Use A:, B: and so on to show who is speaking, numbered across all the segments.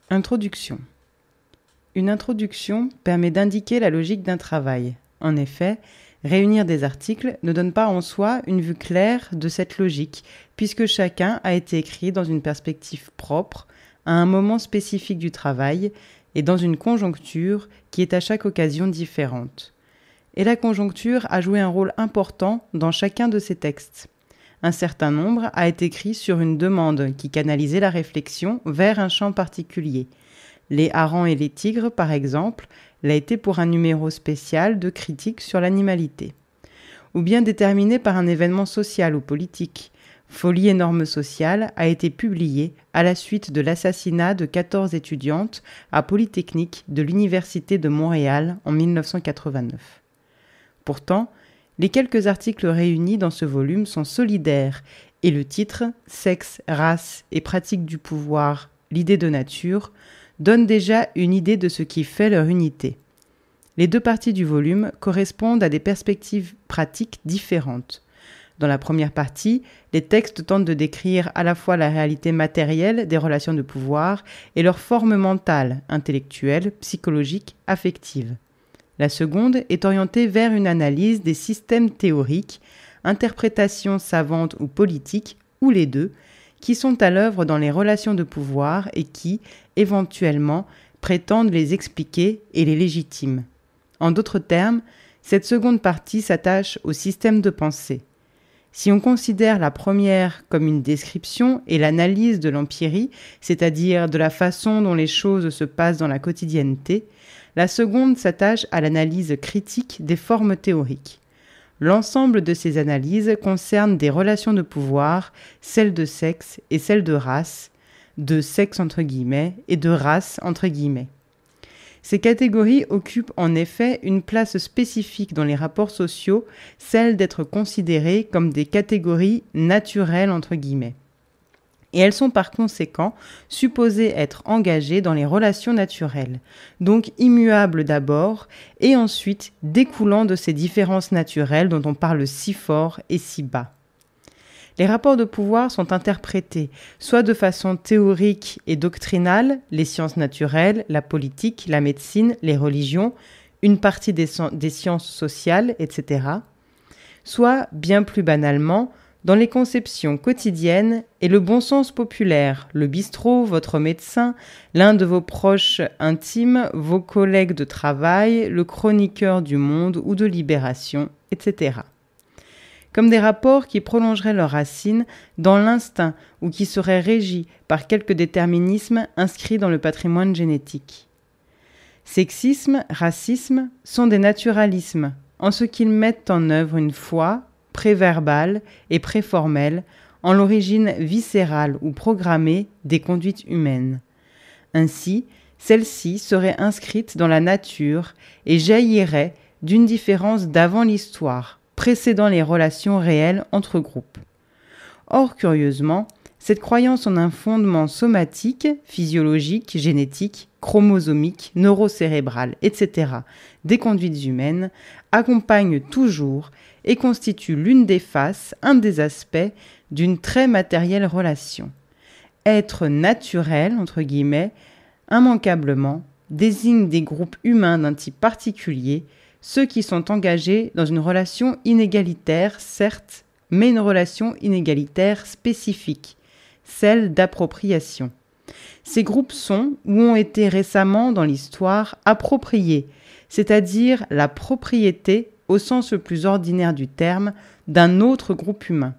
A: Introduction. Une introduction permet d'indiquer la logique d'un travail. En effet, réunir des articles ne donne pas en soi une vue claire de cette logique, puisque chacun a été écrit dans une perspective propre, à un moment spécifique du travail, et dans une conjoncture qui est à chaque occasion différente. Et la conjoncture a joué un rôle important dans chacun de ces textes. Un certain nombre a été écrit sur une demande qui canalisait la réflexion vers un champ particulier. Les harengs et les tigres, par exemple, l'a été pour un numéro spécial de critique sur l'animalité. Ou bien déterminé par un événement social ou politique. Folie et normes sociales a été publié à la suite de l'assassinat de 14 étudiantes à Polytechnique de l'Université de Montréal en 1989. Pourtant, les quelques articles réunis dans ce volume sont solidaires et le titre « Sexe, race et pratique du pouvoir, l'idée de nature » donne déjà une idée de ce qui fait leur unité. Les deux parties du volume correspondent à des perspectives pratiques différentes. Dans la première partie, les textes tentent de décrire à la fois la réalité matérielle des relations de pouvoir et leur forme mentale, intellectuelle, psychologique, affective. La seconde est orientée vers une analyse des systèmes théoriques, interprétations savantes ou politiques, ou les deux, qui sont à l'œuvre dans les relations de pouvoir et qui, éventuellement, prétendent les expliquer et les légitiment. En d'autres termes, cette seconde partie s'attache au système de pensée. Si on considère la première comme une description et l'analyse de l'empirie, c'est-à-dire de la façon dont les choses se passent dans la quotidienneté, la seconde s'attache à l'analyse critique des formes théoriques. L'ensemble de ces analyses concerne des relations de pouvoir, celles de sexe et celles de race, de sexe entre guillemets et de race entre guillemets. Ces catégories occupent en effet une place spécifique dans les rapports sociaux, celle d'être considérées comme des catégories naturelles entre guillemets. Et elles sont par conséquent supposées être engagées dans les relations naturelles, donc immuables d'abord, et ensuite découlant de ces différences naturelles dont on parle si fort et si bas. Les rapports de pouvoir sont interprétés soit de façon théorique et doctrinale, les sciences naturelles, la politique, la médecine, les religions, une partie des sciences sociales, etc., soit bien plus banalement, dans les conceptions quotidiennes et le bon sens populaire, le bistrot, votre médecin, l'un de vos proches intimes, vos collègues de travail, le chroniqueur du Monde ou de Libération, etc. Comme des rapports qui prolongeraient leurs racines dans l'instinct ou qui seraient régis par quelques déterminismes inscrits dans le patrimoine génétique. Sexisme, racisme sont des naturalismes, en ce qu'ils mettent en œuvre une foi préverbale et préformelle en l'origine viscérale ou programmée des conduites humaines. Ainsi, celles-ci seraient inscrites dans la nature et jailliraient d'une différence d'avant l'histoire, précédant les relations réelles entre groupes. Or, curieusement, cette croyance en un fondement somatique, physiologique, génétique, chromosomique, neurocérébral, etc. des conduites humaines accompagne toujours et constitue l'une des faces, un des aspects d'une très matérielle relation. Être naturel, entre guillemets, immanquablement, désigne des groupes humains d'un type particulier, ceux qui sont engagés dans une relation inégalitaire, certes, mais une relation inégalitaire spécifique, celle d'appropriation. Ces groupes sont, ou ont été récemment dans l'histoire, appropriés, c'est-à-dire la propriété, au sens le plus ordinaire du terme, d'un autre groupe humain.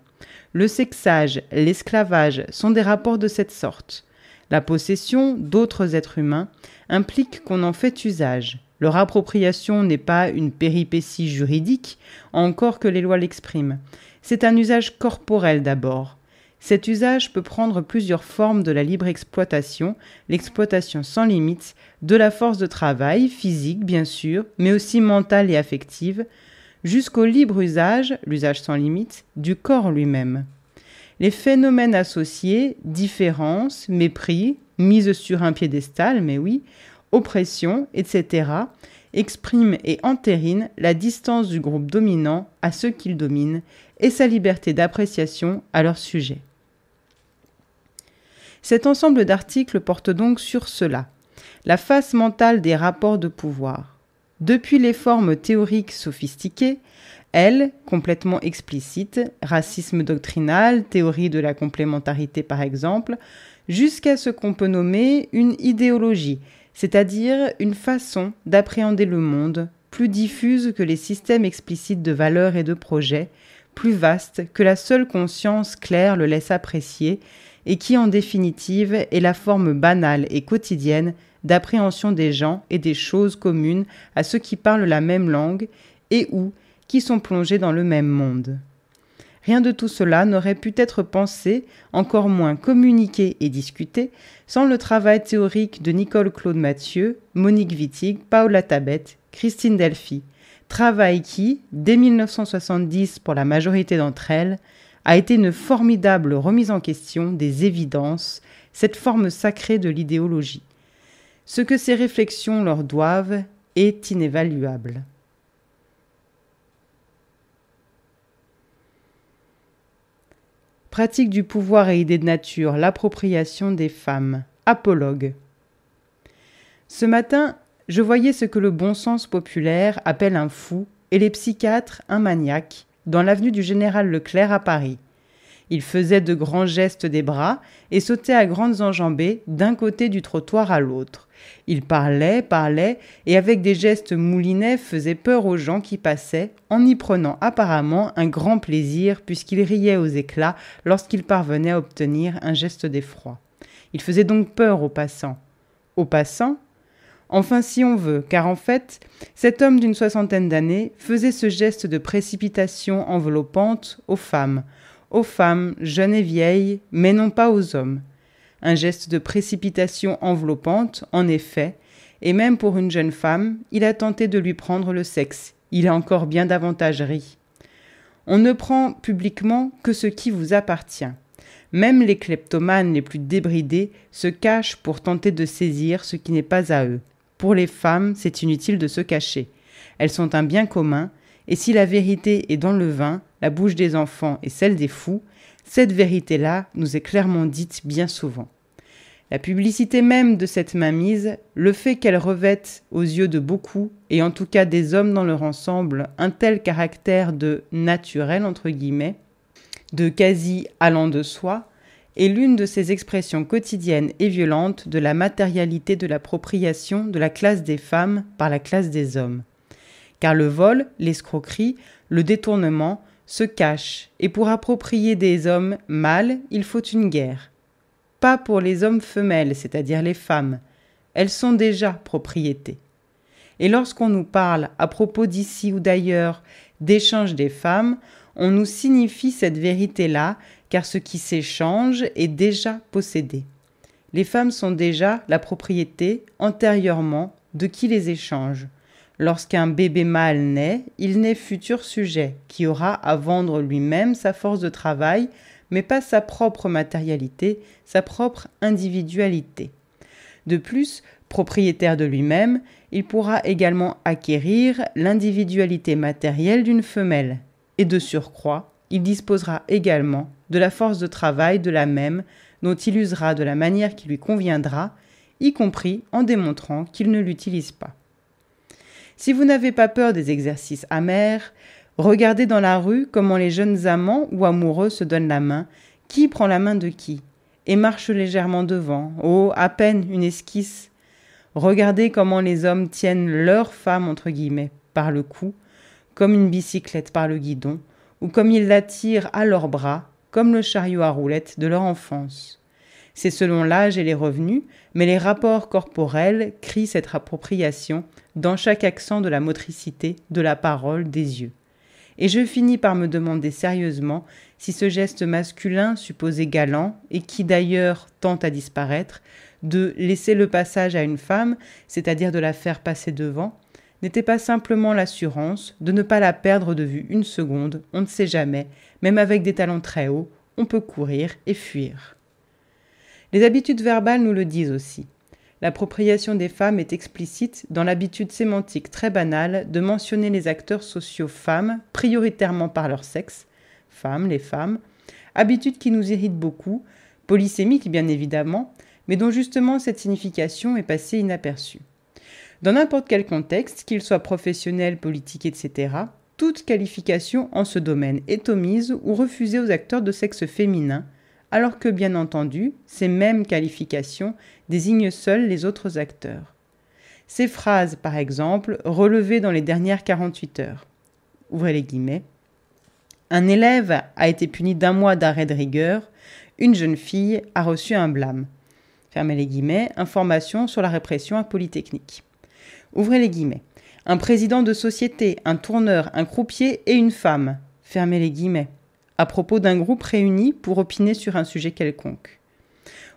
A: Le sexage, l'esclavage sont des rapports de cette sorte. La possession d'autres êtres humains implique qu'on en fait usage. Leur appropriation n'est pas une péripétie juridique, encore que les lois l'expriment. C'est un usage corporel d'abord. Cet usage peut prendre plusieurs formes de la libre exploitation, l'exploitation sans limite, de la force de travail, physique bien sûr, mais aussi mentale et affective, jusqu'au libre usage, l'usage sans limite, du corps lui-même. Les phénomènes associés, différence, mépris, mise sur un piédestal, mais oui, oppression, etc., expriment et entérinent la distance du groupe dominant à ceux qu'il domine et sa liberté d'appréciation à leur sujet. Cet ensemble d'articles porte donc sur cela, la face mentale des rapports de pouvoir. Depuis les formes théoriques sophistiquées, elles, complètement explicites, racisme doctrinal, théorie de la complémentarité par exemple, jusqu'à ce qu'on peut nommer une idéologie, c'est-à-dire une façon d'appréhender le monde, plus diffuse que les systèmes explicites de valeurs et de projets, plus vaste que la seule conscience claire le laisse apprécier, et qui en définitive est la forme banale et quotidienne d'appréhension des gens et des choses communes à ceux qui parlent la même langue et ou qui sont plongés dans le même monde. Rien de tout cela n'aurait pu être pensé, encore moins communiqué et discuté, sans le travail théorique de Nicole Claude Mathieu, Monique Wittig, Paola Tabet, Christine Delphi, travail qui, dès 1970 pour la majorité d'entre elles, a été une formidable remise en question des évidences, cette forme sacrée de l'idéologie. Ce que ces réflexions leur doivent est inévaluable. Pratique du pouvoir et idée de nature, l'appropriation des femmes. Apologue. Ce matin, je voyais ce que le bon sens populaire appelle un fou et les psychiatres un maniaque dans l'avenue du Général Leclerc à Paris. Il faisait de grands gestes des bras et sautait à grandes enjambées d'un côté du trottoir à l'autre. Il parlait, et avec des gestes moulinets faisait peur aux gens qui passaient, en y prenant apparemment un grand plaisir puisqu'il riait aux éclats lorsqu'il parvenait à obtenir un geste d'effroi. Il faisait donc peur aux passants. Aux passants ? Enfin si on veut, car en fait, cet homme d'une 60aine d'années faisait ce geste de précipitation enveloppante aux femmes, jeunes et vieilles, mais non pas aux hommes. Un geste de précipitation enveloppante, en effet, et même pour une jeune femme, il a tenté de lui prendre le sexe. Il a encore bien davantage ri. On ne prend publiquement que ce qui vous appartient. Même les kleptomanes les plus débridés se cachent pour tenter de saisir ce qui n'est pas à eux. Pour les femmes, c'est inutile de se cacher. Elles sont un bien commun, et si la vérité est dans le vin, la bouche des enfants et celle des fous, cette vérité-là nous est clairement dite bien souvent. La publicité même de cette mainmise, le fait qu'elle revête aux yeux de beaucoup, et en tout cas des hommes dans leur ensemble, un tel caractère de « naturel » entre guillemets, de quasi allant de soi, est l'une de ces expressions quotidiennes et violentes de la matérialité de l'appropriation de la classe des femmes par la classe des hommes. Car le vol, l'escroquerie, le détournement se cachent, et pour approprier des hommes mâles, il faut une guerre. Pas pour les hommes femelles, c'est-à-dire les femmes. Elles sont déjà propriétés. Et lorsqu'on nous parle, à propos d'ici ou d'ailleurs, d'échange des femmes, on nous signifie cette vérité-là, car ce qui s'échange est déjà possédé. Les femmes sont déjà la propriété, antérieurement, de qui les échange. Lorsqu'un bébé mâle naît, il naît futur sujet, qui aura à vendre lui-même sa force de travail, mais pas sa propre matérialité, sa propre individualité. De plus, propriétaire de lui-même, il pourra également acquérir l'individualité matérielle d'une femelle. Et de surcroît, il disposera également de la force de travail de la même, dont il usera de la manière qui lui conviendra, y compris en démontrant qu'il ne l'utilise pas. Si vous n'avez pas peur des exercices amers, regardez dans la rue comment les jeunes amants ou amoureux se donnent la main, qui prend la main de qui, et marche légèrement devant, oh, à peine une esquisse. Regardez comment les hommes tiennent leur femme, entre guillemets, par le cou, comme une bicyclette par le guidon, ou comme ils la tirent à leurs bras, comme le chariot à roulettes de leur enfance. C'est selon l'âge et les revenus, mais les rapports corporels crient cette appropriation dans chaque accent de la motricité, de la parole, des yeux. Et je finis par me demander sérieusement si ce geste masculin supposé galant, et qui d'ailleurs tend à disparaître, de laisser le passage à une femme, c'est-à-dire de la faire passer devant, n'était pas simplement l'assurance de ne pas la perdre de vue une seconde, on ne sait jamais, même avec des talons très hauts, on peut courir et fuir. Les habitudes verbales nous le disent aussi. L'appropriation des femmes est explicite dans l'habitude sémantique très banale de mentionner les acteurs sociaux femmes, prioritairement par leur sexe, femmes, les femmes, habitude qui nous irrite beaucoup, polysémique bien évidemment, mais dont justement cette signification est passée inaperçue. Dans n'importe quel contexte, qu'il soit professionnel, politique, etc., toute qualification en ce domaine est omise ou refusée aux acteurs de sexe féminin, alors que, bien entendu, ces mêmes qualifications désignent seuls les autres acteurs. Ces phrases, par exemple, relevées dans les dernières 48 heures. Ouvrez les guillemets. Un élève a été puni d'1 mois d'arrêt de rigueur, une jeune fille a reçu un blâme. Fermez les guillemets, information sur la répression à Polytechnique. Ouvrez les guillemets. Un président de société, un tourneur, un croupier et une femme. Fermez les guillemets. À propos d'un groupe réuni pour opiner sur un sujet quelconque.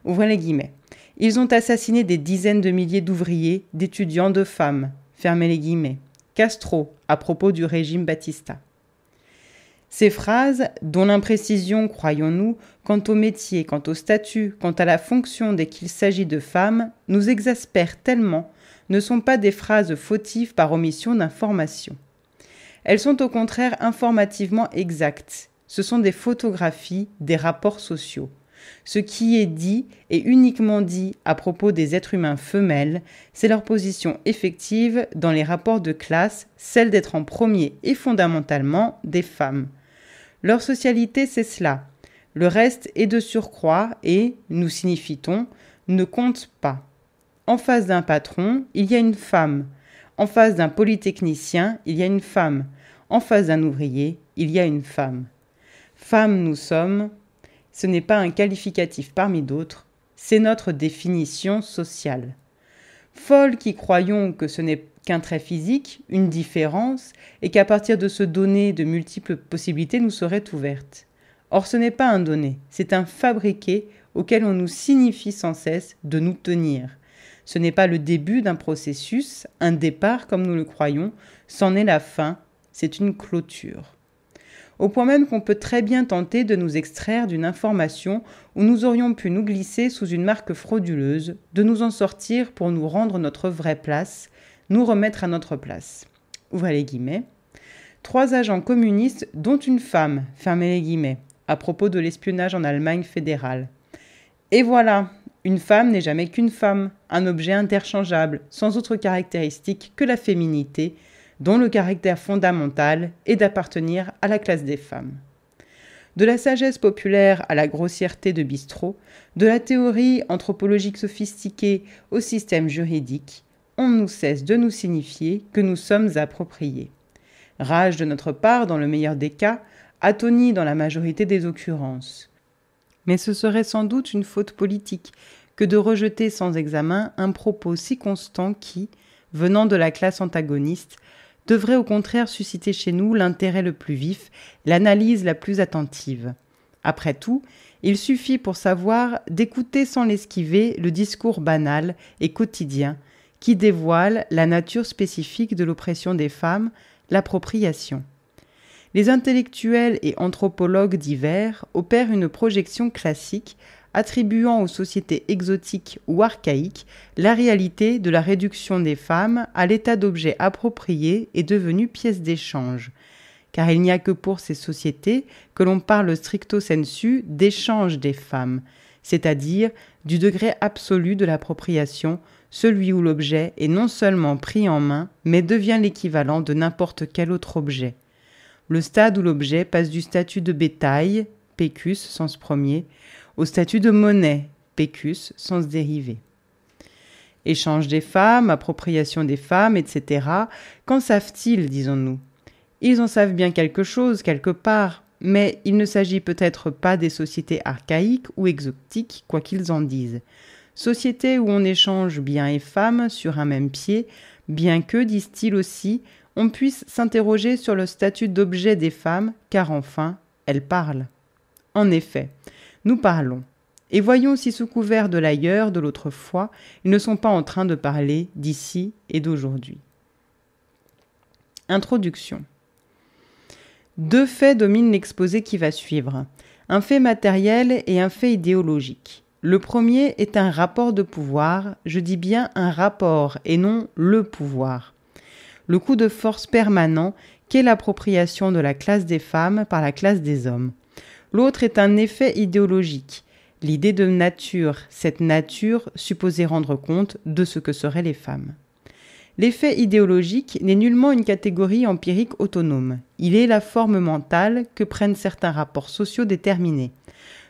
A: Ouvrez les guillemets. Ils ont assassiné des dizaines de milliers d'ouvriers, d'étudiants, de femmes. Fermez les guillemets. Castro, à propos du régime Batista. Ces phrases, dont l'imprécision, croyons-nous, quant au métier, quant au statut, quant à la fonction dès qu'il s'agit de femmes, nous exaspèrent tellement, ne sont pas des phrases fautives par omission d'information. Elles sont au contraire informativement exactes. Ce sont des photographies, des rapports sociaux. Ce qui est dit et uniquement dit à propos des êtres humains femelles, c'est leur position effective dans les rapports de classe, celle d'être en premier et fondamentalement des femmes. Leur socialité, c'est cela. Le reste est de surcroît et, nous signifie-t-on, ne compte pas. En face d'un patron, il y a une femme. En face d'un polytechnicien, il y a une femme. En face d'un ouvrier, il y a une femme. Femmes nous sommes, ce n'est pas un qualificatif parmi d'autres, c'est notre définition sociale. Folles qui croyons que ce n'est qu'un trait physique, une différence, et qu'à partir de ce donné, de multiples possibilités nous seraient ouvertes. Or ce n'est pas un donné, c'est un fabriqué auquel on nous signifie sans cesse de nous tenir. Ce n'est pas le début d'un processus, un départ comme nous le croyons, c'en est la fin, c'est une clôture. Au point même qu'on peut très bien tenter de nous extraire d'une information où nous aurions pu nous glisser sous une marque frauduleuse, de nous en sortir pour nous rendre notre vraie place, nous remettre à notre place. Ouvrez les guillemets. 3 agents communistes, dont une femme, fermez les guillemets, à propos de l'espionnage en Allemagne fédérale. Et voilà, une femme n'est jamais qu'une femme, un objet interchangeable, sans autre caractéristique que la féminité, dont le caractère fondamental est d'appartenir à la classe des femmes. De la sagesse populaire à la grossièreté de bistrot, de la théorie anthropologique sophistiquée au système juridique, on ne cesse de nous signifier que nous sommes appropriés. Rage de notre part dans le meilleur des cas, atonie dans la majorité des occurrences. Mais ce serait sans doute une faute politique que de rejeter sans examen un propos si constant qui, venant de la classe antagoniste, devrait au contraire susciter chez nous l'intérêt le plus vif, l'analyse la plus attentive. Après tout, il suffit pour savoir d'écouter sans l'esquiver le discours banal et quotidien qui dévoile la nature spécifique de l'oppression des femmes, l'appropriation. Les intellectuels et anthropologues divers opèrent une projection classique attribuant aux sociétés exotiques ou archaïques la réalité de la réduction des femmes à l'état d'objet approprié et devenu pièce d'échange. Car il n'y a que pour ces sociétés que l'on parle stricto sensu d'échange des femmes, c'est-à-dire du degré absolu de l'appropriation, celui où l'objet est non seulement pris en main, mais devient l'équivalent de n'importe quel autre objet. Le stade où l'objet passe du statut de bétail, pécus, sens premier, au statut de monnaie, pécus, sens dérivé. Échange des femmes, appropriation des femmes, etc. Qu'en savent-ils, disons-nous ? Ils en savent bien quelque chose, quelque part, mais il ne s'agit peut-être pas des sociétés archaïques ou exotiques, quoi qu'ils en disent. Sociétés où on échange biens et femmes sur un même pied, bien que, disent-ils aussi, on puisse s'interroger sur le statut d'objet des femmes, car enfin, elles parlent. En effet, nous parlons. Et voyons si sous couvert de l'ailleurs, de l'autrefois, ils ne sont pas en train de parler d'ici et d'aujourd'hui. Introduction. 2 faits dominent l'exposé qui va suivre. Un fait matériel et un fait idéologique. Le premier est un rapport de pouvoir, je dis bien un rapport et non le pouvoir. Le coup de force permanent qu'est l'appropriation de la classe des femmes par la classe des hommes. L'autre est un effet idéologique, L'idée de nature, cette nature supposée rendre compte de ce que seraient les femmes. L'effet idéologique n'est nullement une catégorie empirique autonome. Il est la forme mentale que prennent certains rapports sociaux déterminés.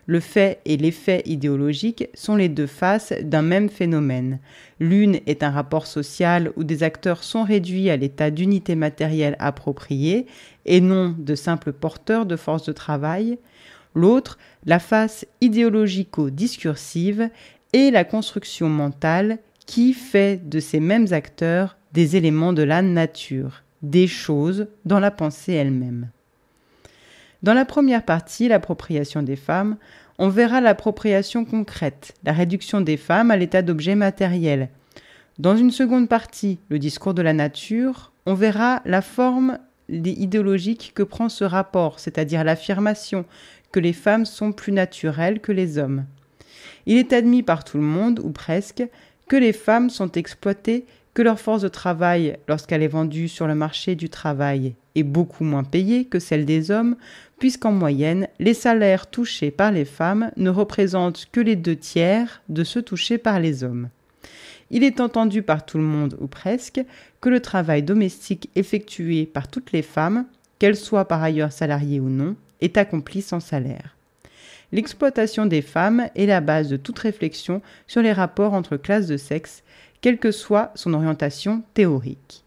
A: Le fait et l'effet idéologique sont les deux faces d'un même phénomène. L'une est un rapport social où des acteurs sont réduits à l'état d'unité matérielle appropriée et non de simples porteurs de force de travail. L'autre, la face idéologico-discursive, est la construction mentale qui fait de ces mêmes acteurs des éléments de la nature, des choses dans la pensée elle-même. Dans la première partie, l'appropriation des femmes, on verra l'appropriation concrète, la réduction des femmes à l'état d'objets matériels. Dans une seconde partie, le discours de la nature, on verra la forme idéologique que prend ce rapport, c'est-à-dire l'affirmation que les femmes sont plus naturelles que les hommes. Il est admis par tout le monde, ou presque, que les femmes sont exploitées, que leur force de travail, lorsqu'elle est vendue sur le marché du travail, est beaucoup moins payée que celle des hommes, puisqu'en moyenne, les salaires touchés par les femmes ne représentent que les 2/3 de ceux touchés par les hommes. Il est entendu par tout le monde, ou presque, que le travail domestique effectué par toutes les femmes, qu'elles soient par ailleurs salariées ou non, est accompli sans salaire. L'exploitation des femmes est la base de toute réflexion sur les rapports entre classes de sexe, quelle que soit son orientation théorique.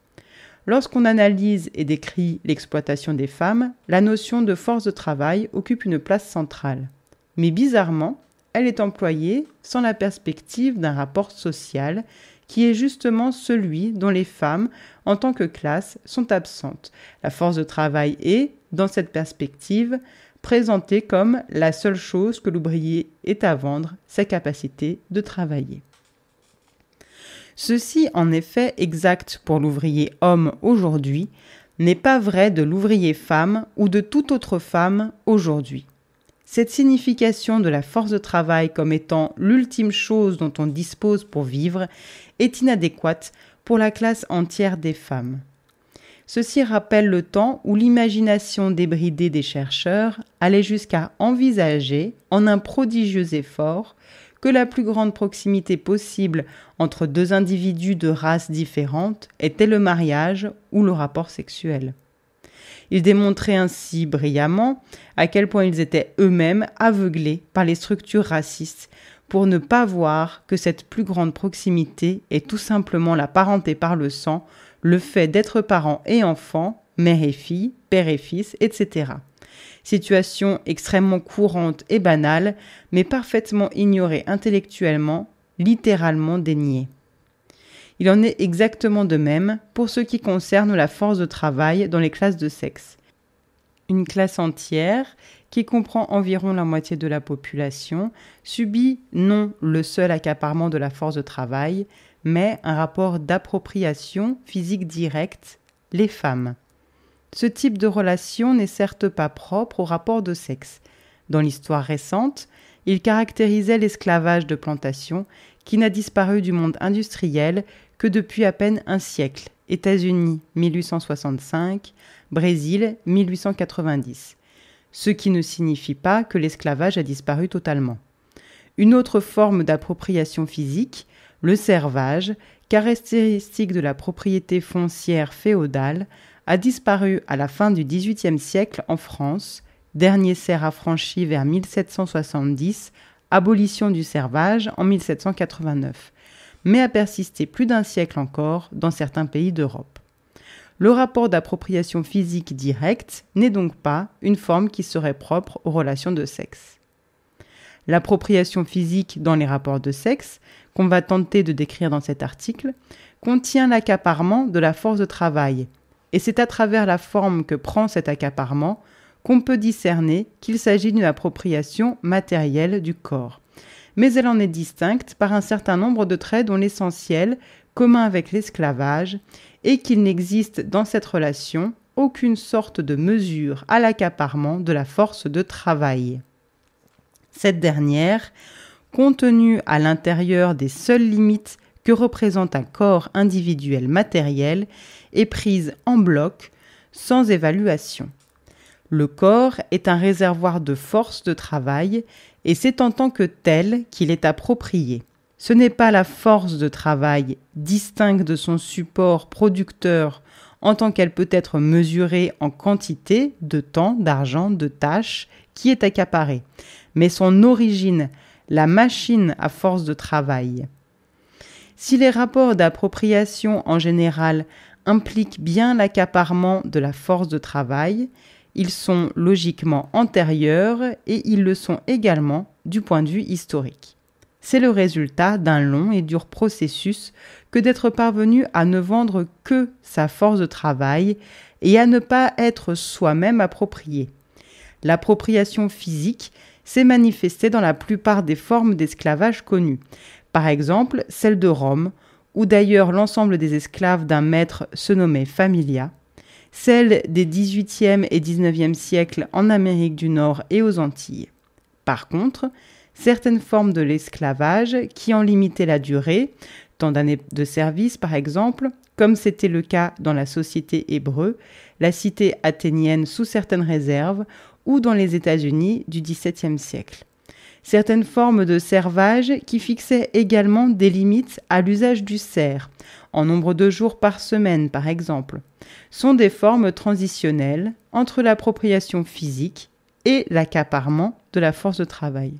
A: Lorsqu'on analyse et décrit l'exploitation des femmes, la notion de force de travail occupe une place centrale. Mais bizarrement, elle est employée sans la perspective d'un rapport social qui est justement celui dont les femmes, en tant que classe, sont absentes. La force de travail est, dans cette perspective, présentée comme la seule chose que l'ouvrier ait à vendre, sa capacité de travailler. Ceci, en effet, exact pour l'ouvrier homme aujourd'hui, n'est pas vrai de l'ouvrier femme ou de toute autre femme aujourd'hui. Cette signification de la force de travail comme étant l'ultime chose dont on dispose pour vivre est inadéquate pour la classe entière des femmes. Ceci rappelle le temps où l'imagination débridée des chercheurs allait jusqu'à envisager, en un prodigieux effort, que la plus grande proximité possible entre deux individus de races différentes était le mariage ou le rapport sexuel. Ils démontraient ainsi brillamment à quel point ils étaient eux-mêmes aveuglés par les structures racistes pour ne pas voir que cette plus grande proximité est tout simplement la parenté par le sang, le fait d'être parents et enfants, mère et fille, père et fils, etc. Situation extrêmement courante et banale, mais parfaitement ignorée intellectuellement, littéralement déniée. Il en est exactement de même pour ce qui concerne la force de travail dans les classes de sexe. Une classe entière, qui comprend environ la moitié de la population, subit non le seul accaparement de la force de travail, mais un rapport d'appropriation physique directe, les femmes. Ce type de relation n'est certes pas propre au rapport de sexe. Dans l'histoire récente, il caractérisait l'esclavage de plantation qui n'a disparu du monde industriel que depuis à peine un siècle. États-Unis 1865, Brésil 1890. Ce qui ne signifie pas que l'esclavage a disparu totalement. Une autre forme d'appropriation physique, le servage, caractéristique de la propriété foncière féodale, a disparu à la fin du XVIIIe siècle en France, dernier serf affranchi vers 1770, abolition du servage en 1789, mais a persisté plus d'un siècle encore dans certains pays d'Europe. Le rapport d'appropriation physique directe n'est donc pas une forme qui serait propre aux relations de sexe. L'appropriation physique dans les rapports de sexe, qu'on va tenter de décrire dans cet article, contient l'accaparement de la force de travail, et c'est à travers la forme que prend cet accaparement qu'on peut discerner qu'il s'agit d'une appropriation matérielle du corps. Mais elle en est distincte par un certain nombre de traits dont l'essentiel, commun avec l'esclavage, est qu'il n'existe dans cette relation aucune sorte de mesure à l'accaparement de la force de travail. Cette dernière, contenue à l'intérieur des seules limites que représente un corps individuel matériel, est prise en bloc, sans évaluation. Le corps est un réservoir de force de travail et c'est en tant que tel qu'il est approprié. Ce n'est pas la force de travail distincte de son support producteur en tant qu'elle peut être mesurée en quantité de temps, d'argent, de tâches qui est accaparée, mais son origine, la machine à force de travail. Si les rapports d'appropriation en général impliquent bien l'accaparement de la force de travail, ils sont logiquement antérieurs et ils le sont également du point de vue historique. C'est le résultat d'un long et dur processus que d'être parvenu à ne vendre que sa force de travail et à ne pas être soi-même approprié. L'appropriation physique s'est manifestée dans la plupart des formes d'esclavage connues, par exemple celle de Rome, où d'ailleurs l'ensemble des esclaves d'un maître se nommait familia, celle des XVIIIe et XIXe siècles en Amérique du Nord et aux Antilles. Par contre, certaines formes de l'esclavage qui en limitaient la durée, tant d'années de service par exemple, comme c'était le cas dans la société hébreu, la cité athénienne sous certaines réserves, ou dans les États-Unis du XVIIe siècle. Certaines formes de servage qui fixaient également des limites à l'usage du serf, en nombre de jours par semaine par exemple, sont des formes transitionnelles entre l'appropriation physique et l'accaparement de la force de travail.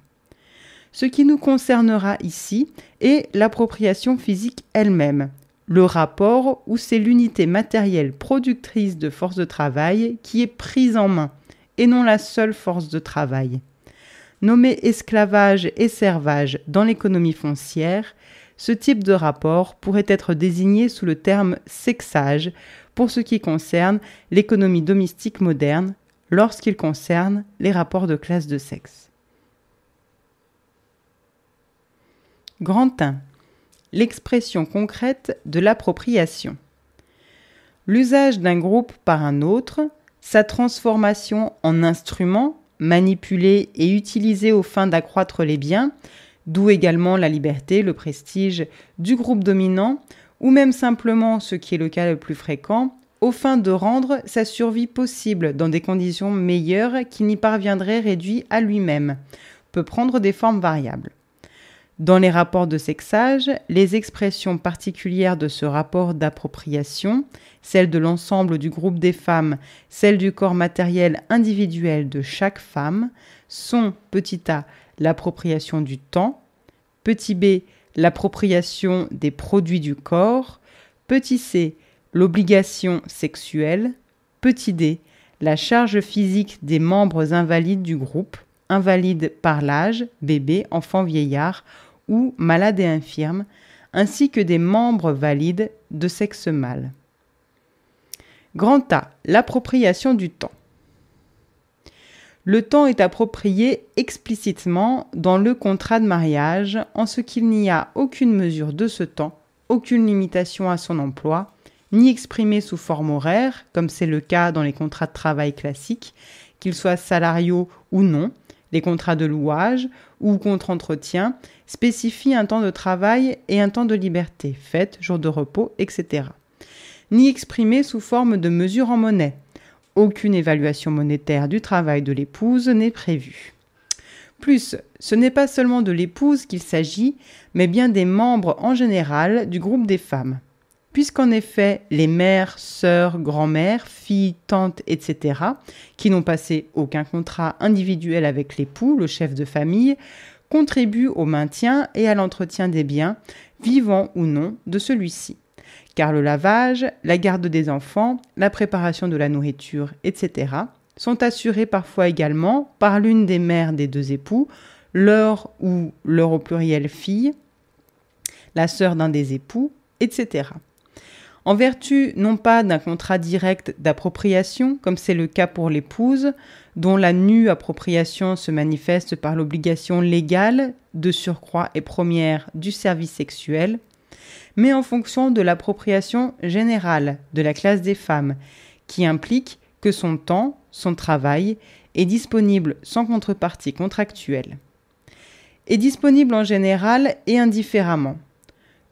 A: Ce qui nous concernera ici est l'appropriation physique elle-même, le rapport où c'est l'unité matérielle productrice de force de travail qui est prise en main, et non la seule force de travail. Nommé esclavage et servage dans l'économie foncière, ce type de rapport pourrait être désigné sous le terme sexage pour ce qui concerne l'économie domestique moderne, lorsqu'il concerne les rapports de classe de sexe. Grand 1. L'expression concrète de l'appropriation. L'usage d'un groupe par un autre, sa transformation en instrument, manipulé et utilisé aux fins d'accroître les biens, d'où également la liberté, le prestige du groupe dominant, ou même simplement, ce qui est le cas le plus fréquent, aux fins de rendre sa survie possible dans des conditions meilleures qu'il n'y parviendrait réduit à lui-même, peut prendre des formes variables. Dans les rapports de sexage, les expressions particulières de ce rapport d'appropriation, celle de l'ensemble du groupe des femmes, celle du corps matériel individuel de chaque femme, sont petit a, l'appropriation du temps, petit b, l'appropriation des produits du corps, petit c, l'obligation sexuelle, petit d, la charge physique des membres invalides du groupe, invalides par l'âge, bébé, enfant, vieillard ou malade et infirme, ainsi que des membres valides de sexe mâle. Grand A, l'appropriation du temps. Le temps est approprié explicitement dans le contrat de mariage en ce qu'il n'y a aucune mesure de ce temps, aucune limitation à son emploi, ni exprimé sous forme horaire, comme c'est le cas dans les contrats de travail classiques, qu'ils soient salariaux ou non. Les contrats de louage ou contre-entretien spécifient un temps de travail et un temps de liberté, fête, jour de repos, etc. Ni exprimé sous forme de mesure en monnaie. Aucune évaluation monétaire du travail de l'épouse n'est prévue. Plus, ce n'est pas seulement de l'épouse qu'il s'agit, mais bien des membres en général du groupe des femmes. Puisqu'en effet, les mères, sœurs, grand-mères, filles, tantes, etc., qui n'ont passé aucun contrat individuel avec l'époux, le chef de famille, contribuent au maintien et à l'entretien des biens, vivants ou non, de celui-ci. Car le lavage, la garde des enfants, la préparation de la nourriture, etc., sont assurés parfois également par l'une des mères des deux époux, leur ou leur au pluriel fille, la sœur d'un des époux, etc. En vertu non pas d'un contrat direct d'appropriation, comme c'est le cas pour l'épouse, dont la nue appropriation se manifeste par l'obligation légale, de surcroît et première, du service sexuel, mais en fonction de l'appropriation générale de la classe des femmes, qui implique que son temps, son travail, est disponible sans contrepartie contractuelle. Est disponible en général et indifféremment.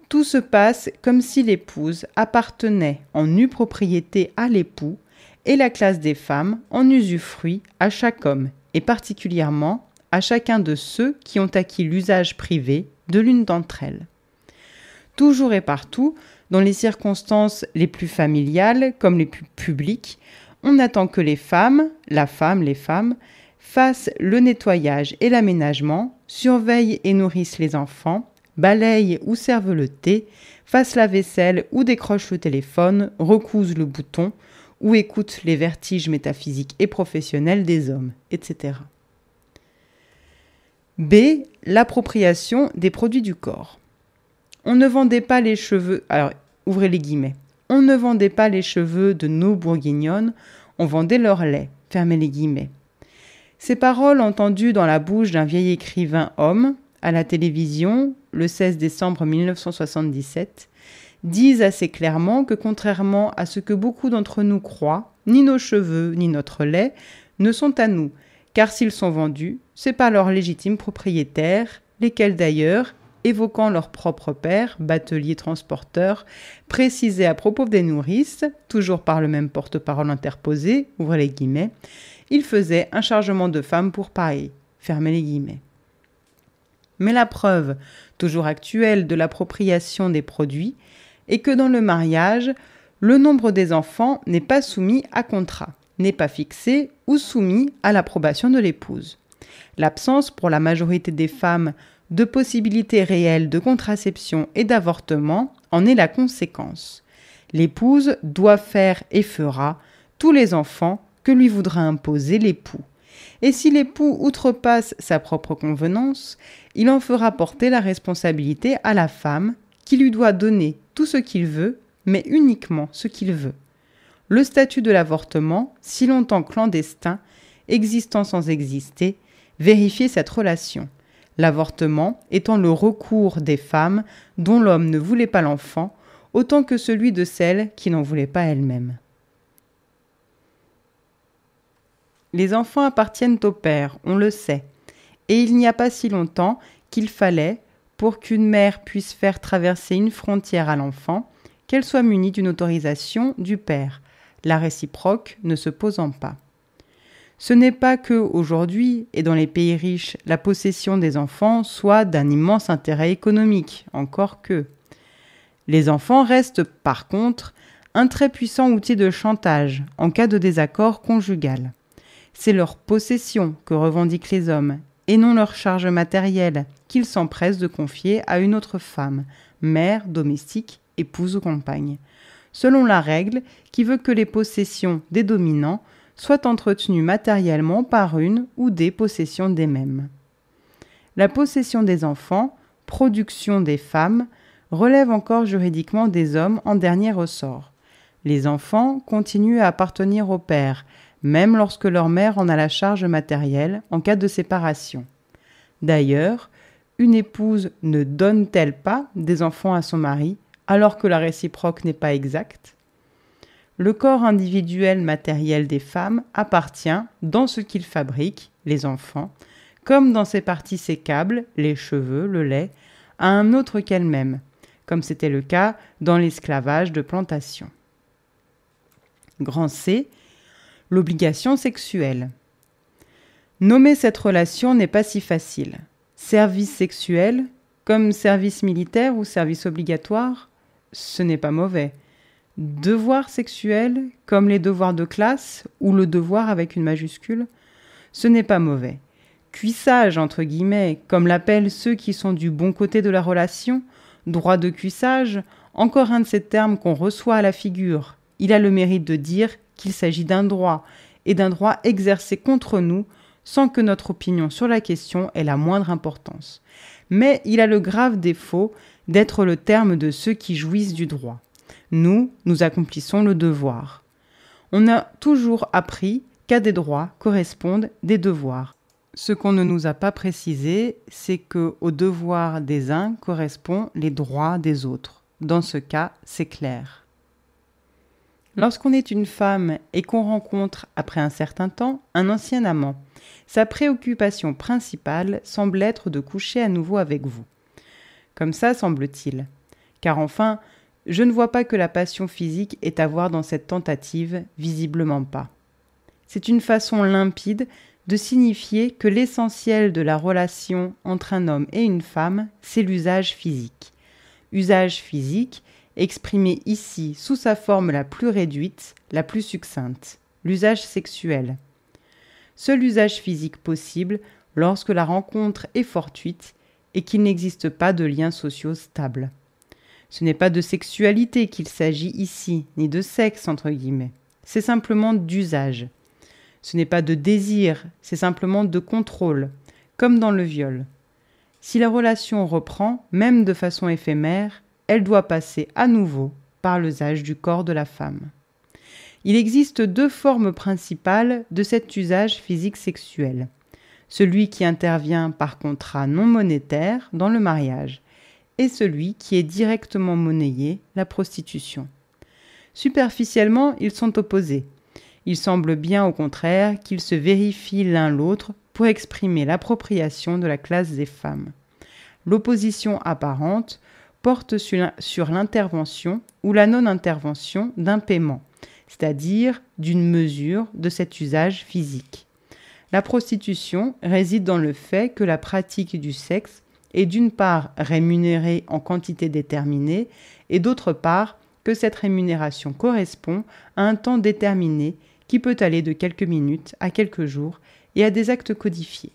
A: Tout se passe comme si l'épouse appartenait en nue propriété à l'époux et la classe des femmes en usufruit à chaque homme, et particulièrement à chacun de ceux qui ont acquis l'usage privé de l'une d'entre elles. Toujours et partout, dans les circonstances les plus familiales comme les plus publiques, on attend que les femmes, les femmes, fassent le nettoyage et l'aménagement, surveillent et nourrissent les enfants, balayent ou servent le thé, fassent la vaisselle ou décrochent le téléphone, recousent le bouton ou écoutent les vertiges métaphysiques et professionnels des hommes, etc. B. L'appropriation des produits du corps. On ne vendait pas les cheveux... Alors, ouvrez les guillemets. On ne vendait pas les cheveux de nos bourguignonnes, on vendait leur lait. Fermez les guillemets. Ces paroles entendues dans la bouche d'un vieil écrivain homme, à la télévision, le 16 décembre 1977, disent assez clairement que contrairement à ce que beaucoup d'entre nous croient, ni nos cheveux ni notre lait ne sont à nous, car s'ils sont vendus, c'est par leurs légitimes propriétaires, lesquels d'ailleurs, évoquant leur propre père, batelier transporteur, précisaient à propos des nourrices, toujours par le même porte-parole interposé, ouvrez les guillemets, il faisait un chargement de femmes pour Paris, fermez les guillemets. Mais la preuve, toujours actuelle, de l'appropriation des produits est que dans le mariage, le nombre des enfants n'est pas soumis à contrat, n'est pas fixé ou soumis à l'approbation de l'épouse. L'absence pour la majorité des femmes de possibilités réelles de contraception et d'avortement en est la conséquence. L'épouse doit faire et fera tous les enfants que lui voudra imposer l'époux. Et si l'époux outrepasse sa propre convenance, il en fera porter la responsabilité à la femme qui lui doit donner tout ce qu'il veut, mais uniquement ce qu'il veut. Le statut de l'avortement, si longtemps clandestin, existant sans exister, vérifiait cette relation. L'avortement étant le recours des femmes dont l'homme ne voulait pas l'enfant, autant que celui de celles qui n'en voulaient pas elles-mêmes. Les enfants appartiennent au père, on le sait, et il n'y a pas si longtemps qu'il fallait, pour qu'une mère puisse faire traverser une frontière à l'enfant, qu'elle soit munie d'une autorisation du père, la réciproque ne se posant pas. Ce n'est pas que, aujourd'hui, et dans les pays riches, la possession des enfants soit d'un immense intérêt économique, encore que. Les enfants restent, par contre, un très puissant outil de chantage en cas de désaccord conjugal. C'est leur possession que revendiquent les hommes, et non leur charge matérielle qu'ils s'empressent de confier à une autre femme, mère, domestique, épouse ou compagne, selon la règle qui veut que les possessions des dominants soient entretenues matériellement par une ou des possessions des mêmes. La possession des enfants, production des femmes, relève encore juridiquement des hommes en dernier ressort. Les enfants continuent à appartenir au père, même lorsque leur mère en a la charge matérielle en cas de séparation. D'ailleurs, une épouse ne donne-t-elle pas des enfants à son mari alors que la réciproque n'est pas exacte ? Le corps individuel matériel des femmes appartient, dans ce qu'ils fabriquent, les enfants, comme dans ses parties sécables, les cheveux, le lait, à un autre qu'elles-mêmes, comme c'était le cas dans l'esclavage de plantation. Grand C. L'obligation sexuelle. Nommer cette relation n'est pas si facile. Service sexuel, comme service militaire ou service obligatoire, ce n'est pas mauvais. Devoir sexuel, comme les devoirs de classe ou le devoir avec une majuscule, ce n'est pas mauvais. Cuissage, entre guillemets, comme l'appellent ceux qui sont du bon côté de la relation, droit de cuissage, encore un de ces termes qu'on reçoit à la figure. Il a le mérite de dire qu'il s'agit d'un droit, et d'un droit exercé contre nous, sans que notre opinion sur la question ait la moindre importance. Mais il a le grave défaut d'être le terme de ceux qui jouissent du droit. Nous accomplissons le devoir. On a toujours appris qu'à des droits correspondent des devoirs. Ce qu'on ne nous a pas précisé, c'est qu'aux devoirs des uns correspondent les droits des autres. Dans ce cas, c'est clair. Lorsqu'on est une femme et qu'on rencontre, après un certain temps, un ancien amant, sa préoccupation principale semble être de coucher à nouveau avec vous. Comme ça, semble-t-il. Car enfin, Je ne vois pas que la passion physique ait à voir dans cette tentative, visiblement pas. C'est une façon limpide de signifier que l'essentiel de la relation entre un homme et une femme, c'est l'usage physique. Usage physique, exprimé ici sous sa forme la plus réduite, la plus succincte, l'usage sexuel. Seul usage physique possible lorsque la rencontre est fortuite et qu'il n'existe pas de liens sociaux stables. Ce n'est pas de sexualité qu'il s'agit ici, ni de sexe entre guillemets. C'est simplement d'usage. Ce n'est pas de désir, c'est simplement de contrôle, comme dans le viol. Si la relation reprend, même de façon éphémère, elle doit passer à nouveau par l'usage du corps de la femme. Il existe deux formes principales de cet usage physique sexuel. Celui qui intervient par contrat non monétaire dans le mariage et celui qui est directement monnayé, la prostitution. Superficiellement, ils sont opposés. Il semble bien au contraire qu'ils se vérifient l'un l'autre pour exprimer l'appropriation de la classe des femmes. L'opposition apparente porte sur l'intervention ou la non-intervention d'un paiement, c'est-à-dire d'une mesure de cet usage physique. La prostitution réside dans le fait que la pratique du sexe est d'une part rémunérée en quantité déterminée et d'autre part que cette rémunération correspond à un temps déterminé qui peut aller de quelques minutes à quelques jours et à des actes codifiés.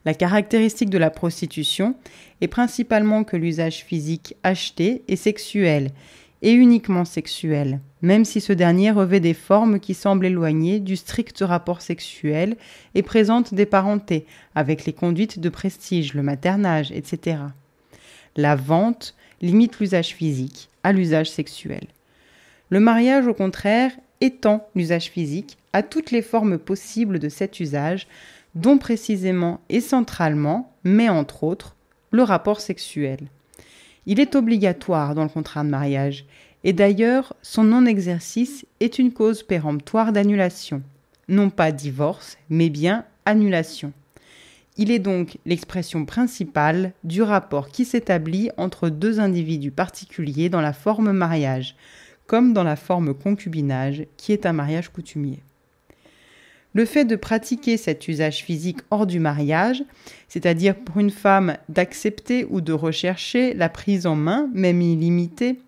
A: La caractéristique de la prostitution est principalement que l'usage physique acheté est sexuel et uniquement sexuel, même si ce dernier revêt des formes qui semblent éloignées du strict rapport sexuel et présente des parentés avec les conduites de prestige, le maternage, etc. La vente limite l'usage physique à l'usage sexuel. Le mariage, au contraire, étend l'usage physique à toutes les formes possibles de cet usage, dont précisément et centralement, mais entre autres, le rapport sexuel. Il est obligatoire dans le contrat de mariage, et d'ailleurs, son non-exercice est une cause péremptoire d'annulation. Non pas divorce, mais bien annulation. Il est donc l'expression principale du rapport qui s'établit entre deux individus particuliers dans la forme mariage, comme dans la forme concubinage, qui est un mariage coutumier. Le fait de pratiquer cet usage physique hors du mariage, c'est-à-dire pour une femme d'accepter ou de rechercher la prise en main, même illimitée,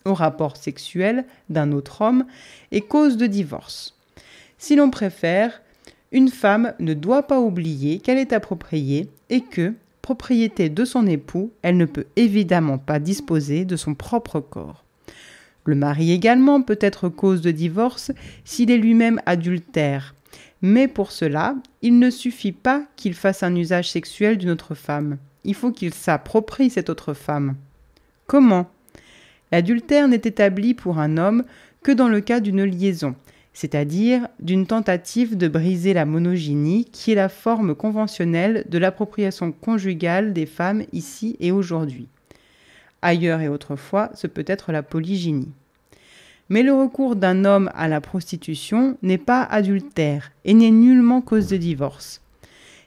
A: au rapport sexuel d'un autre homme, est cause de divorce. Si l'on préfère, une femme ne doit pas oublier qu'elle est appropriée et que, propriété de son époux, elle ne peut évidemment pas disposer de son propre corps. Le mari également peut être cause de divorce s'il est lui-même adultère. Mais pour cela, il ne suffit pas qu'il fasse un usage sexuel d'une autre femme. Il faut qu'il s'approprie cette autre femme. Comment ? L'adultère n'est établi pour un homme que dans le cas d'une liaison, c'est-à-dire d'une tentative de briser la monogynie qui est la forme conventionnelle de l'appropriation conjugale des femmes ici et aujourd'hui. Ailleurs et autrefois, ce peut être la polygynie. Mais le recours d'un homme à la prostitution n'est pas adultère et n'est nullement cause de divorce.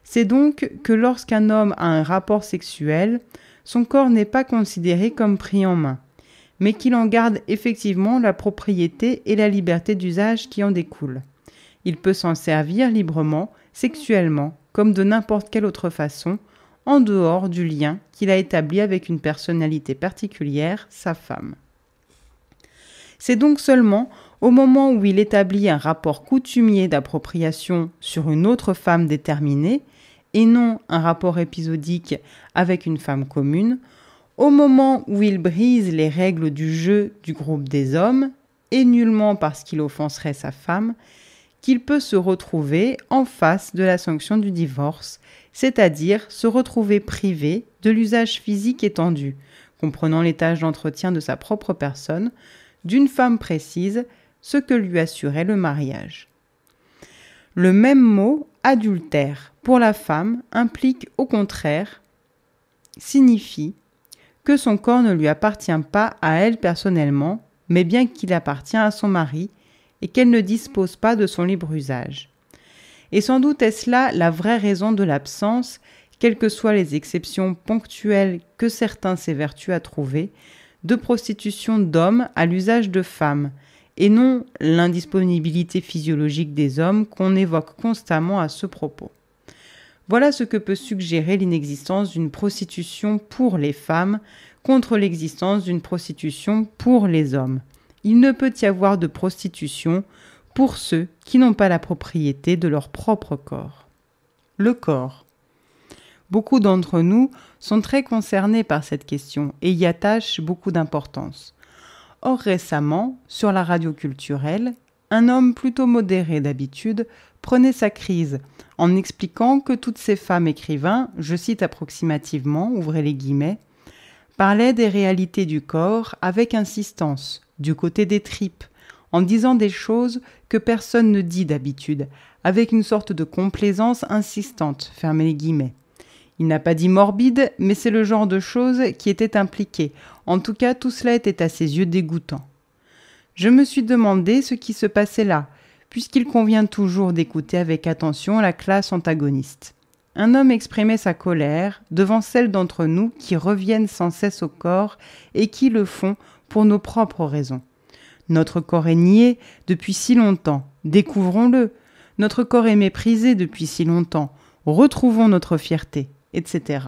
A: C'est donc que lorsqu'un homme a un rapport sexuel, son corps n'est pas considéré comme pris en main, mais qu'il en garde effectivement la propriété et la liberté d'usage qui en découlent. Il peut s'en servir librement, sexuellement, comme de n'importe quelle autre façon, en dehors du lien qu'il a établi avec une personnalité particulière, sa femme. C'est donc seulement au moment où il établit un rapport coutumier d'appropriation sur une autre femme déterminée, et non un rapport épisodique avec une femme commune, au moment où il brise les règles du jeu du groupe des hommes, et nullement parce qu'il offenserait sa femme, qu'il peut se retrouver en face de la sanction du divorce, c'est-à-dire se retrouver privé de l'usage physique étendu, comprenant les tâches d'entretien de sa propre personne, d'une femme précise, ce que lui assurait le mariage. Le même mot, adultère, pour la femme, implique au contraire, signifie que son corps ne lui appartient pas à elle personnellement, mais bien qu'il appartient à son mari et qu'elle ne dispose pas de son libre usage. Et sans doute est-ce là la vraie raison de l'absence, quelles que soient les exceptions ponctuelles que certains s'évertuent à trouver, de prostitution d'hommes à l'usage de femmes, et non l'indisponibilité physiologique des hommes qu'on évoque constamment à ce propos. Voilà ce que peut suggérer l'inexistence d'une prostitution pour les femmes contre l'existence d'une prostitution pour les hommes. Il ne peut y avoir de prostitution pour ceux qui n'ont pas la propriété de leur propre corps. Le corps. Beaucoup d'entre nous sont très concernés par cette question et y attachent beaucoup d'importance. Or récemment, sur la radio culturelle, un homme plutôt modéré d'habitude prenait sa crise en expliquant que toutes ces femmes écrivains, je cite approximativement, ouvrez les guillemets, parlaient des réalités du corps avec insistance, du côté des tripes, en disant des choses que personne ne dit d'habitude, avec une sorte de complaisance insistante, fermez les guillemets. Il n'a pas dit morbide, mais c'est le genre de choses qui étaient impliquées. En tout cas, tout cela était à ses yeux dégoûtant. Je me suis demandé ce qui se passait là, puisqu'il convient toujours d'écouter avec attention la classe antagoniste. Un homme exprimait sa colère devant celles d'entre nous qui reviennent sans cesse au corps et qui le font pour nos propres raisons. Notre corps est nié depuis si longtemps, découvrons-le. Notre corps est méprisé depuis si longtemps, retrouvons notre fierté, etc.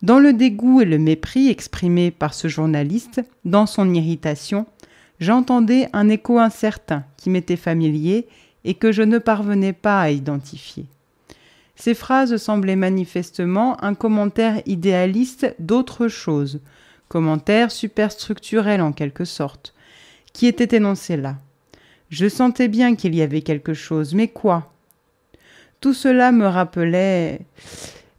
A: Dans le dégoût et le mépris exprimés par ce journaliste, dans son irritation, j'entendais un écho incertain qui m'était familier et que je ne parvenais pas à identifier. Ces phrases semblaient manifestement un commentaire idéaliste d'autre chose, commentaire superstructurel en quelque sorte, qui était énoncé là. Je sentais bien qu'il y avait quelque chose, mais quoi ? Tout cela me rappelait...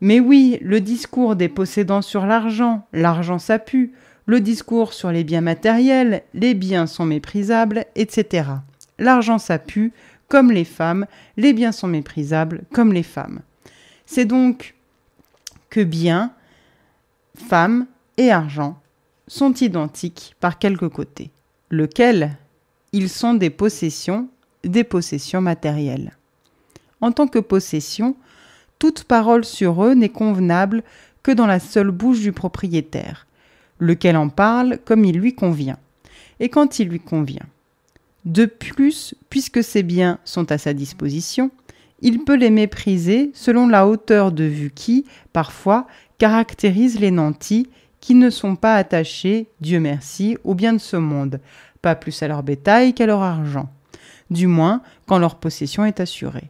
A: Mais oui, le discours des possédants sur l'argent, l'argent ça pue, le discours sur les biens matériels, les biens sont méprisables, etc. L'argent ça pue, comme les femmes, les biens sont méprisables, comme les femmes. C'est donc que biens, femmes et argent sont identiques par quelque côté. Lequel ? Ils sont des possessions matérielles. En tant que possession, toute parole sur eux n'est convenable que dans la seule bouche du propriétaire, lequel en parle comme il lui convient, et quand il lui convient. De plus, puisque ces biens sont à sa disposition, il peut les mépriser selon la hauteur de vue qui, parfois, caractérise les nantis qui ne sont pas attachés, Dieu merci, aux biens de ce monde, pas plus à leur bétail qu'à leur argent, du moins quand leur possession est assurée.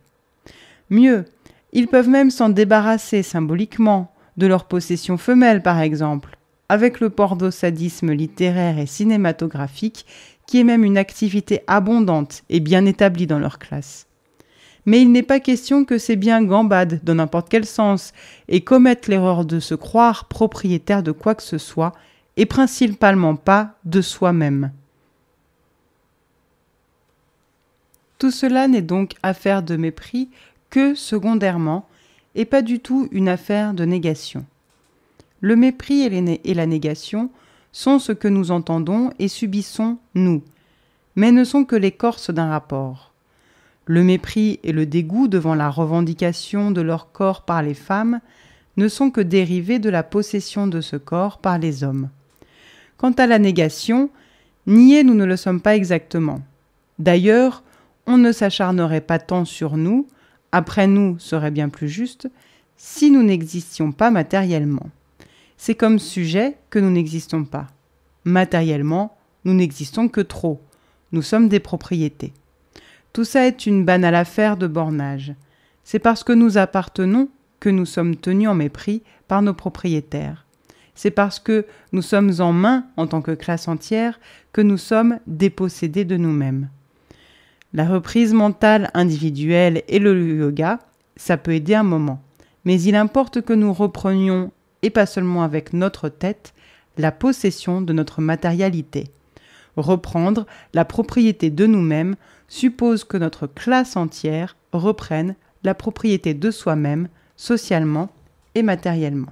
A: Mieux, ils peuvent même s'en débarrasser symboliquement, de leur possession femelle par exemple, avec le porno-sadisme littéraire et cinématographique qui est même une activité abondante et bien établie dans leur classe. Mais il n'est pas question que ces biens gambadent dans n'importe quel sens et commettent l'erreur de se croire propriétaires de quoi que ce soit et principalement pas de soi-même. Tout cela n'est donc affaire de mépris que secondairement et pas du tout une affaire de négation. Le mépris et la négation sont ce que nous entendons et subissons nous, mais ne sont que l'écorce d'un rapport. Le mépris et le dégoût devant la revendication de leur corps par les femmes ne sont que dérivés de la possession de ce corps par les hommes. Quant à la négation, nier nous ne le sommes pas exactement. D'ailleurs, on ne s'acharnerait pas tant sur nous, après nous serait bien plus juste, si nous n'existions pas matériellement. C'est comme sujet que nous n'existons pas. Matériellement, nous n'existons que trop. Nous sommes des propriétés. Tout ça est une banale affaire de bornage. C'est parce que nous appartenons que nous sommes tenus en mépris par nos propriétaires. C'est parce que nous sommes en main en tant que classe entière que nous sommes dépossédés de nous-mêmes. La reprise mentale individuelle et le yoga, ça peut aider un moment. Mais il importe que nous reprenions, et pas seulement avec notre tête, la possession de notre matérialité. Reprendre la propriété de nous-mêmes suppose que notre classe entière reprenne la propriété de soi-même, socialement et matériellement.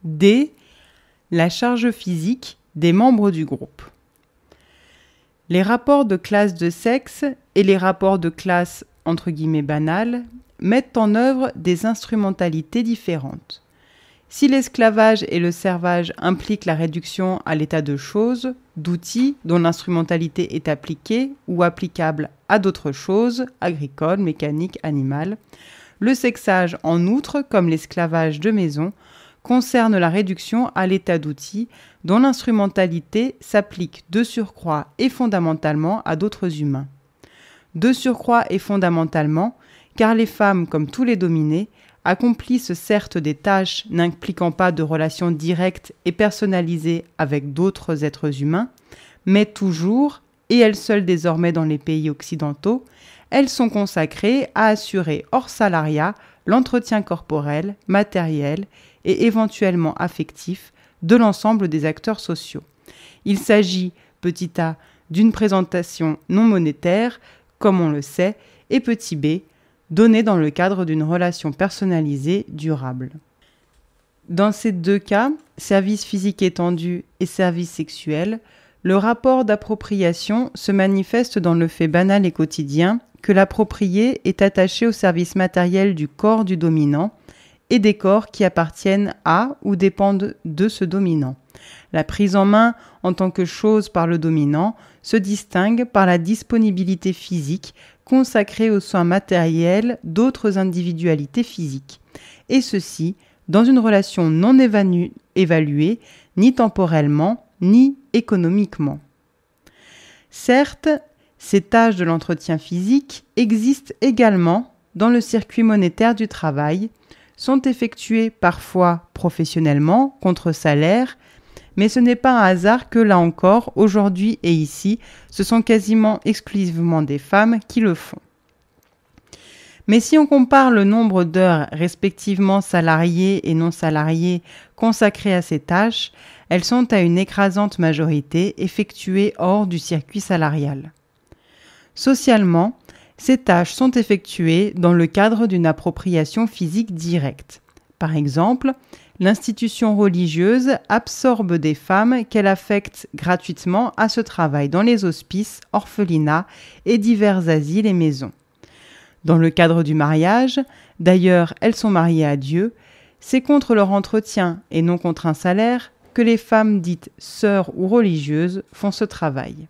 A: D. La charge physique des membres du groupe. Les rapports de classe de sexe et les rapports de classe entre guillemets banals mettent en œuvre des instrumentalités différentes. Si l'esclavage et le servage impliquent la réduction à l'état de choses, d'outils dont l'instrumentalité est appliquée ou applicable à d'autres choses, agricoles, mécaniques, animales, le sexage, en outre, comme l'esclavage de maison, concerne la réduction à l'état d'outils dont l'instrumentalité s'applique de surcroît et fondamentalement à d'autres humains. De surcroît et fondamentalement, car les femmes, comme tous les dominés, accomplissent certes des tâches n'impliquant pas de relations directes et personnalisées avec d'autres êtres humains, mais toujours, et elles seules désormais dans les pays occidentaux, elles sont consacrées à assurer hors salariat l'entretien corporel, matériel et éventuellement affectif de l'ensemble des acteurs sociaux. Il s'agit, petit a, d'une présentation non monétaire, comme on le sait, et petit b, donnée dans le cadre d'une relation personnalisée durable. Dans ces deux cas, service physique étendu et service sexuel, le rapport d'appropriation se manifeste dans le fait banal et quotidien que l'approprié est attaché au service matériel du corps du dominant et des corps qui appartiennent à ou dépendent de ce dominant. La prise en main en tant que chose par le dominant se distingue par la disponibilité physique consacrée aux soins matériels d'autres individualités physiques, et ceci dans une relation non évaluée ni temporellement ni économiquement. Certes, ces tâches de l'entretien physique existent également dans le circuit monétaire du travail, sont effectuées parfois professionnellement contre salaire, mais ce n'est pas un hasard que là encore, aujourd'hui et ici, ce sont quasiment exclusivement des femmes qui le font. Mais si on compare le nombre d'heures respectivement salariées et non salariées consacrées à ces tâches, elles sont à une écrasante majorité effectuées hors du circuit salarial. Socialement, ces tâches sont effectuées dans le cadre d'une appropriation physique directe. Par exemple, l'institution religieuse absorbe des femmes qu'elle affecte gratuitement à ce travail dans les hospices, orphelinats et divers asiles et maisons. Dans le cadre du mariage, d'ailleurs elles sont mariées à Dieu, c'est contre leur entretien et non contre un salaire que les femmes dites sœurs ou religieuses font ce travail.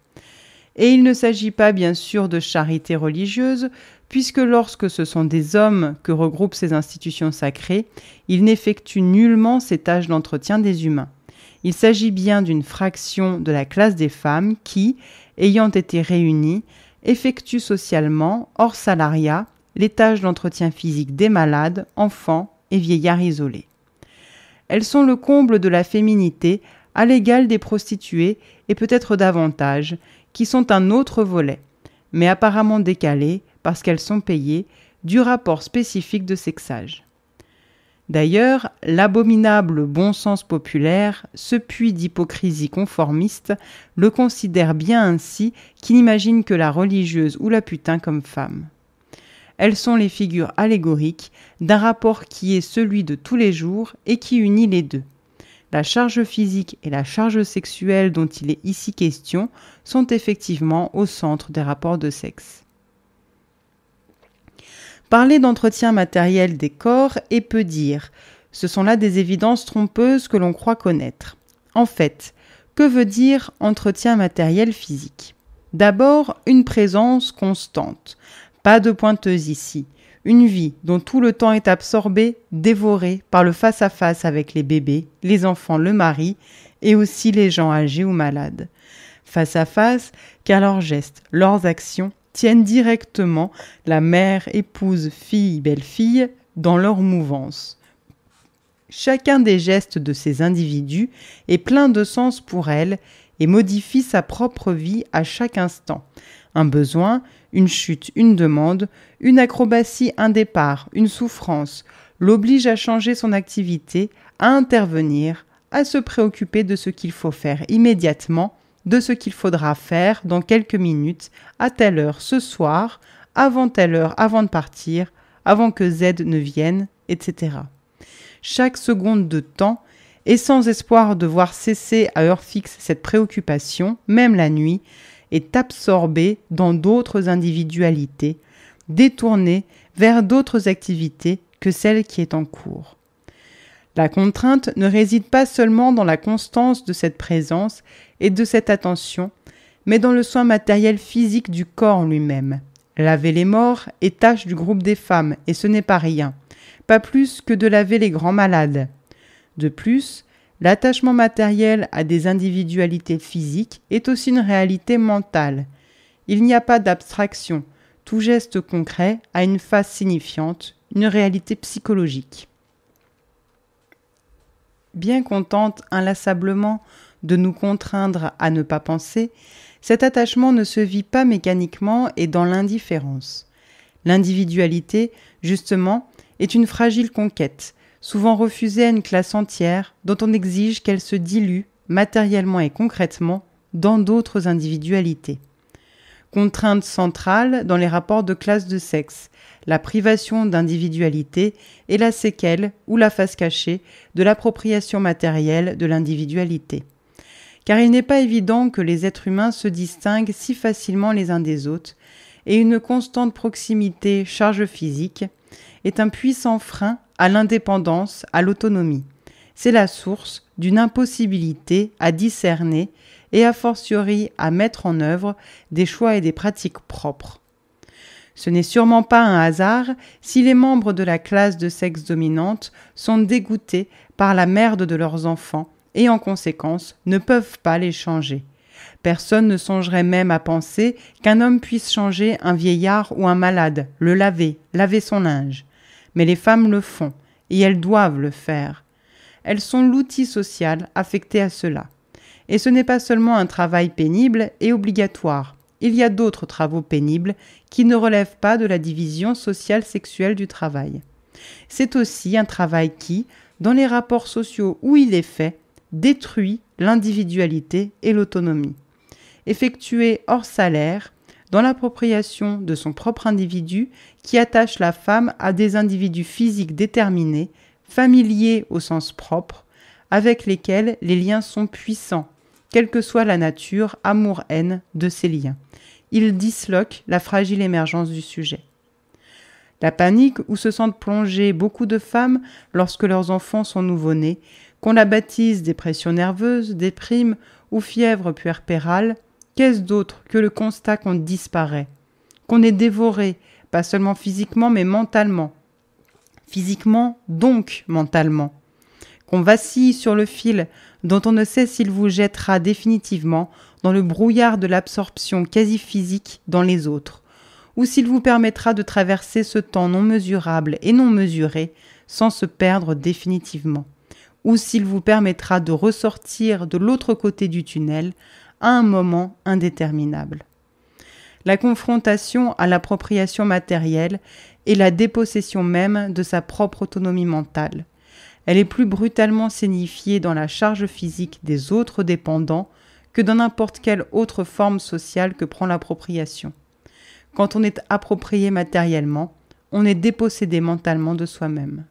A: Et il ne s'agit pas bien sûr de charité religieuse, puisque lorsque ce sont des hommes que regroupent ces institutions sacrées, ils n'effectuent nullement ces tâches d'entretien des humains. Il s'agit bien d'une fraction de la classe des femmes qui, ayant été réunies, effectuent socialement, hors salariat, les tâches d'entretien physique des malades, enfants et vieillards isolés. Elles sont le comble de la féminité, à l'égal des prostituées et peut-être davantage, qui sont un autre volet, mais apparemment décalé, parce qu'elles sont payées, du rapport spécifique de sexage. D'ailleurs, l'abominable bon sens populaire, ce puits d'hypocrisie conformiste, le considère bien ainsi qu'il n'imagine que la religieuse ou la putain comme femme. Elles sont les figures allégoriques d'un rapport qui est celui de tous les jours et qui unit les deux. La charge physique et la charge sexuelle dont il est ici question sont effectivement au centre des rapports de sexe. Parler d'entretien matériel des corps est peu dire. Ce sont là des évidences trompeuses que l'on croit connaître. En fait, que veut dire entretien matériel physique ? D'abord, une présence constante. Pas de pointeuse ici. Une vie dont tout le temps est absorbé, dévoré par le face-à-face avec les bébés, les enfants, le mari et aussi les gens âgés ou malades. Face-à-face, car leurs gestes, leurs actions tiennent directement la mère, épouse, fille, belle-fille dans leur mouvance. Chacun des gestes de ces individus est plein de sens pour elle et modifie sa propre vie à chaque instant. Un besoin, une chute, une demande, une acrobatie, un départ, une souffrance, l'oblige à changer son activité, à intervenir, à se préoccuper de ce qu'il faut faire immédiatement, de ce qu'il faudra faire dans quelques minutes, à telle heure ce soir, avant telle heure avant de partir, avant que Z ne vienne, etc. Chaque seconde de temps, et sans espoir de voir cesser à heure fixe cette préoccupation, même la nuit, est absorbée dans d'autres individualités, détournée vers d'autres activités que celle qui est en cours. La contrainte ne réside pas seulement dans la constance de cette présence et de cette attention, mais dans le soin matériel physique du corps lui-même. Laver les morts est tâche du groupe des femmes, et ce n'est pas rien, pas plus que de laver les grands malades. De plus, l'attachement matériel à des individualités physiques est aussi une réalité mentale. Il n'y a pas d'abstraction, tout geste concret a une face signifiante, une réalité psychologique. Bien qu'on tente inlassablement de nous contraindre à ne pas penser, cet attachement ne se vit pas mécaniquement et dans l'indifférence. L'individualité, justement, est une fragile conquête, souvent refusée à une classe entière, dont on exige qu'elle se dilue, matériellement et concrètement, dans d'autres individualités. Contrainte centrale dans les rapports de classe de sexe, la privation d'individualité est la séquelle ou la face cachée de l'appropriation matérielle de l'individualité. Car il n'est pas évident que les êtres humains se distinguent si facilement les uns des autres, et une constante proximité charge physique est un puissant frein à l'indépendance, à l'autonomie. C'est la source d'une impossibilité à discerner et a fortiori à mettre en œuvre des choix et des pratiques propres. Ce n'est sûrement pas un hasard si les membres de la classe de sexe dominante sont dégoûtés par la merde de leurs enfants et en conséquence ne peuvent pas les changer. Personne ne songerait même à penser qu'un homme puisse changer un vieillard ou un malade, le laver son linge. Mais les femmes le font, et elles doivent le faire. Elles sont l'outil social affecté à cela. Et ce n'est pas seulement un travail pénible et obligatoire. Il y a d'autres travaux pénibles qui ne relèvent pas de la division sociale sexuelle du travail. C'est aussi un travail qui, dans les rapports sociaux où il est fait, détruit l'individualité et l'autonomie. Effectué hors salaire, dans l'appropriation de son propre individu qui attache la femme à des individus physiques déterminés, familiers au sens propre, avec lesquels les liens sont puissants, quelle que soit la nature, amour-haine de ces liens. Il disloque la fragile émergence du sujet. La panique où se sentent plongées beaucoup de femmes lorsque leurs enfants sont nouveau-nés, qu'on la baptise dépression nerveuse, déprime ou fièvre puerpérale, qu'est-ce d'autre que le constat qu'on disparaît, qu'on est dévoré, pas seulement physiquement mais mentalement. Physiquement, donc mentalement. Qu'on vacille sur le fil dont on ne sait s'il vous jettera définitivement dans le brouillard de l'absorption quasi physique dans les autres, ou s'il vous permettra de traverser ce temps non mesurable et non mesuré sans se perdre définitivement, ou s'il vous permettra de ressortir de l'autre côté du tunnel à un moment indéterminable. La confrontation à l'appropriation matérielle est la dépossession même de sa propre autonomie mentale. Elle est plus brutalement signifiée dans la charge physique des autres dépendants que dans n'importe quelle autre forme sociale que prend l'appropriation. Quand on est approprié matériellement, on est dépossédé mentalement de soi-même.